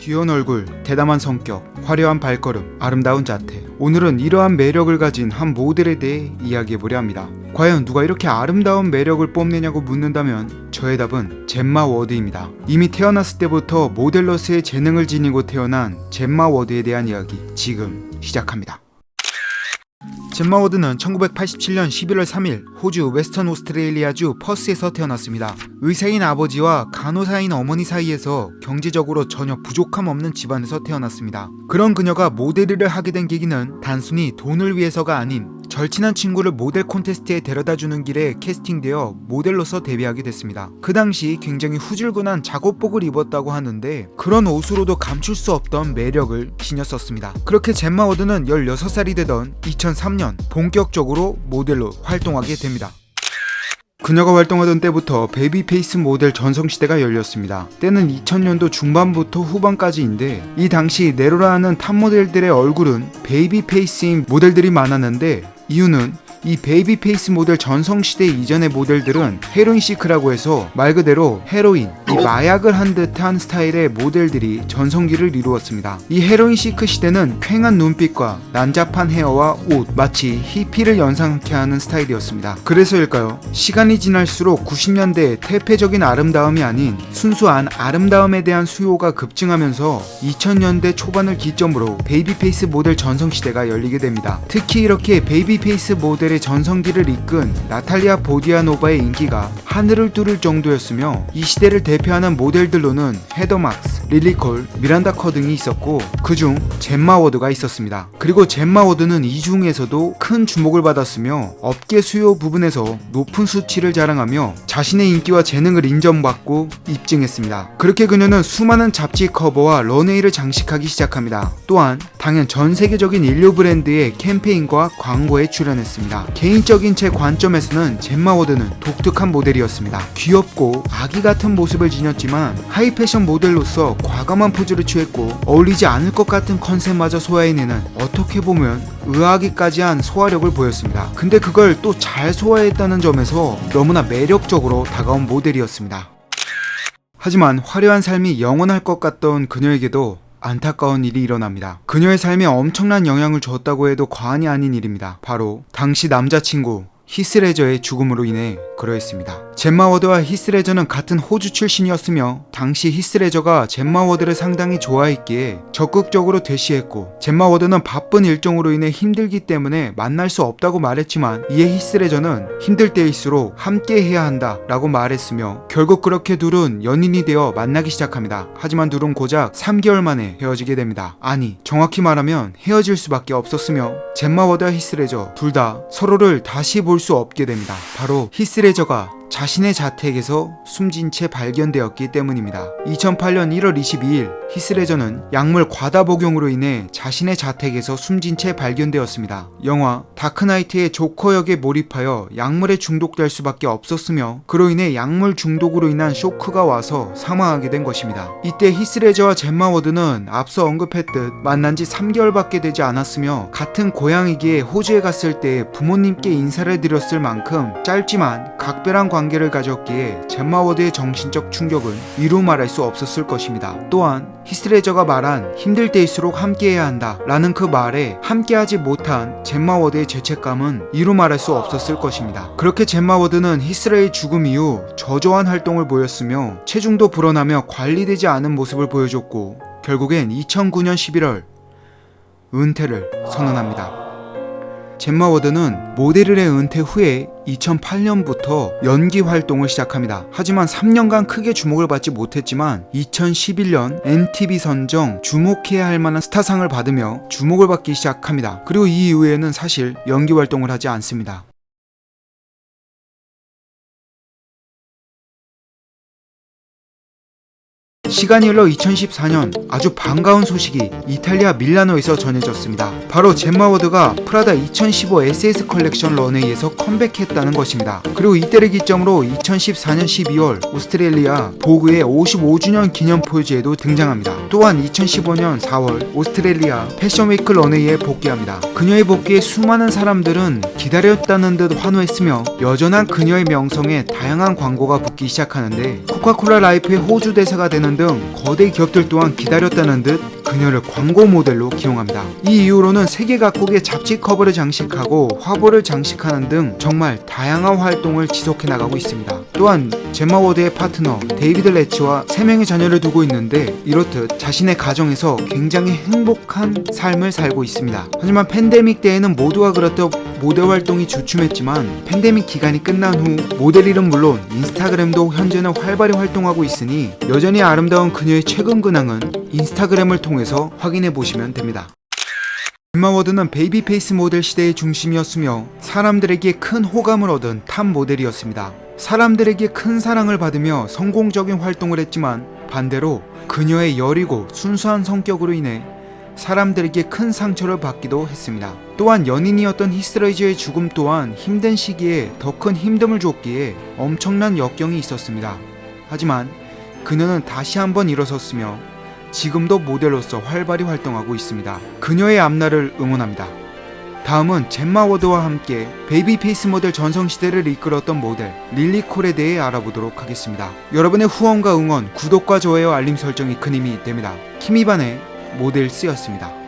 귀여운 얼굴, 대담한 성격, 화려한 발걸음, 아름다운 자태. 오늘은 이러한 매력을 가진 한 모델에 대해 이야기해보려 합니다. 과연 누가 이렇게 아름다운 매력을 뽐내냐고 묻는다면 저의 답은 젬마 워드입니다. 이미 태어났을 때부터 모델로서의 재능을 지니고 태어난 젬마 워드에 대한 이야기 지금 시작합니다. 젬마 워드는 1987년 11월 3일 호주 웨스턴 오스트레일리아주 퍼스에서 태어났습니다. 의사인 아버지와 간호사인 어머니 사이에서 경제적으로 전혀 부족함 없는 집안에서 태어났습니다. 그런 그녀가 모델을 하게 된 계기는 단순히 돈을 위해서가 아닌 절친한 친구를 모델 콘테스트에 데려다주는 길에 캐스팅되어 모델로서 데뷔하게 됐습니다. 그 당시 굉장히 후줄근한 작업복을 입었다고 하는데 그런 옷으로도 감출 수 없던 매력을 지녔었습니다. 그렇게 젬마 워드는 16살이 되던 2003년 본격적으로 모델로 활동하게 됩니다. 그녀가 활동하던 때부터 베이비페이스 모델 전성시대가 열렸습니다. 때는 2000년도 중반부터 후반까지인데 이 당시 네로라는 탑 모델들의 얼굴은 베이비페이스인 모델들이 많았는데 이유는 이 베이비페이스 모델 전성시대 이전의 모델들은 헤로인 시크라고 해서 말 그대로 헤로인, 이 마약을 한 듯한 스타일의 모델들이 전성기를 이루었습니다. 이 헤로인 시크 시대는 퀭한 눈빛과 난잡한 헤어와 옷, 마치 히피를 연상케 하는 스타일이었습니다. 그래서일까요? 시간이 지날수록 90년대의 퇴폐적인 아름다움이 아닌 순수한 아름다움에 대한 수요가 급증하면서 2000년대 초반을 기점으로 베이비페이스 모델 전성시대가 열리게 됩니다. 특히 이렇게 베이비페이스 모델의 전성기를 이끈 나탈리아 보디아노바의 인기가 하늘을 뚫을 정도였으며 이 시대를 대표하는 모델들로는 헤더 막스, 릴리 콜, 미란다 커 등이 있었고 그중 젬마 워드가 있었습니다. 그리고 젬마 워드는 이 중에서도 큰 주목을 받았으며 업계 수요 부분에서 높은 수치를 자랑하며 자신의 인기와 재능을 인정받고 입증했습니다. 그렇게 그녀는 수많은 잡지 커버와 런웨이를 장식하기 시작합니다. 또한 당연 전 세계적인 인류 브랜드의 캠페인과 광고에 출연했습니다. 개인적인 제 관점에서는 젬마 워드는 독특한 모델이었습니다. 귀엽고 아기 같은 모습을 지녔지만 하이 패션 모델로서 과감한 포즈를 취했고 어울리지 않을 것 같은 컨셉마저 소화해내는 어떻게 보면 의아하기까지 한 소화력을 보였습니다. 근데 그걸 또 잘 소화했다는 점에서 너무나 매력적으로 다가온 모델이었습니다. 하지만 화려한 삶이 영원할 것 같던 그녀에게도 안타까운 일이 일어납니다. 그녀의 삶에 엄청난 영향을 줬다고 해도 과언이 아닌 일입니다. 바로 당시 남자친구 히스레저의 죽음으로 인해 그러했습니다. 젬마 워드와 히스레저는 같은 호주 출신이었으며 당시 히스레저가 젬마 워드를 상당히 좋아했기에 적극적으로 대시했고 젬마 워드는 바쁜 일정으로 인해 힘들기 때문에 만날 수 없다고 말했지만 이에 히스레저는 힘들 때일수록 함께 해야 한다 라고 말했으며 결국 그렇게 둘은 연인이 되어 만나기 시작합니다. 하지만 둘은 고작 3개월 만에 헤어지게 됩니다. 아니 정확히 말하면 헤어질 수밖에 없었으며 젬마 워드와 히스레저 둘 다 서로를 다시 볼 수 없게 됩니다. 바로 히스레저가 자신의 자택에서 숨진 채 발견되었기 때문입니다. 2008년 1월 22일 히스레저는 약물 과다 복용으로 인해 자신의 자택에서 숨진 채 발견되었습니다. 영화 다크나이트의 조커 역에 몰입하여 약물에 중독될 수밖에 없었으며 그로 인해 약물 중독으로 인한 쇼크가 와서 사망하게 된 것입니다. 이때 히스레저와 젬마 워드는 앞서 언급했듯 만난 지 3개월밖에 되지 않았으며 같은 고향이기에 호주에 갔을 때 부모님께 인사를 드렸을 만큼 짧지만 각별한 관계를 가졌기에 젬마 워드의 정신적 충격은 이루 말할 수 없었을 것입니다. 또한 히스레저가 말한 힘들 때일수록 함께해야 한다 라는 그 말에 함께하지 못한 젬마 워드의 죄책감은 이루 말할 수 없었을 것입니다. 그렇게 젬마 워드는 히스레의 죽음 이후 저조한 활동을 보였으며 체중도 불어나며 관리되지 않은 모습을 보여줬고 결국엔 2009년 11월 은퇴를 선언합니다. 젬마 워드는 모델의 은퇴 후에 2008년부터 연기 활동을 시작합니다. 하지만 3년간 크게 주목을 받지 못했지만 2011년 MTV 선정 주목해야 할 만한 스타상을 받으며 주목을 받기 시작합니다. 그리고 이 이후에는 사실 연기 활동을 하지 않습니다. 시간이 흘러 2014년 아주 반가운 소식이 이탈리아 밀라노에서 전해졌습니다. 바로 젬마 워드가 프라다 2015 SS 컬렉션 런웨이에서 컴백했다는 것입니다. 그리고 이때를 기점으로 2014년 12월 오스트레일리아 보그의 55주년 기념 포즈에도 등장합니다. 또한 2015년 4월 오스트레일리아 패션위크 런웨이에 복귀합니다. 그녀의 복귀에 수많은 사람들은 기다렸다는 듯 환호했으며 여전한 그녀의 명성에 다양한 광고가 붙기 시작하는데 코카콜라 라이프의 호주 대사가 되는 등 거대 기업들 또한 기다렸다는 듯 그녀를 광고 모델로 기용합니다. 이 이후로는 세계 각국의 잡지 커버를 장식하고 화보를 장식하는 등 정말 다양한 활동을 지속해 나가고 있습니다. 또한 젬마 워드의 파트너 데이비드 레치와 3명의 자녀를 두고 있는데 이렇듯 자신의 가정에서 굉장히 행복한 삶을 살고 있습니다. 하지만 팬데믹 때에는 모두가 그렇듯 모델 활동이 주춤했지만 팬데믹 기간이 끝난 후 모델 일은 물론 인스타그램도 현재는 활발히 활동하고 있으니 여전히 아름다운 그녀의 최근 근황은 인스타그램을 통해서 확인해 보시면 됩니다. 젬마 워드는 베이비 페이스 모델 시대의 중심이었으며 사람들에게 큰 호감을 얻은 탑 모델이었습니다. 사람들에게 큰 사랑을 받으며 성공적인 활동을 했지만 반대로 그녀의 여리고 순수한 성격으로 인해 사람들에게 큰 상처를 받기도 했습니다. 또한 연인이었던 히스레이즈의 죽음 또한 힘든 시기에 더 큰 힘듦을 줬기에 엄청난 역경이 있었습니다. 하지만 그녀는 다시 한번 일어섰으며 지금도 모델로서 활발히 활동하고 있습니다. 그녀의 앞날을 응원합니다. 다음은 젬마 워드와 함께 베이비 페이스 모델 전성시대를 이끌었던 모델 릴리 콜에 대해 알아보도록 하겠습니다. 여러분의 후원과 응원, 구독과 좋아요, 알림 설정이 큰 힘이 됩니다. 키미반의 모델스였습니다.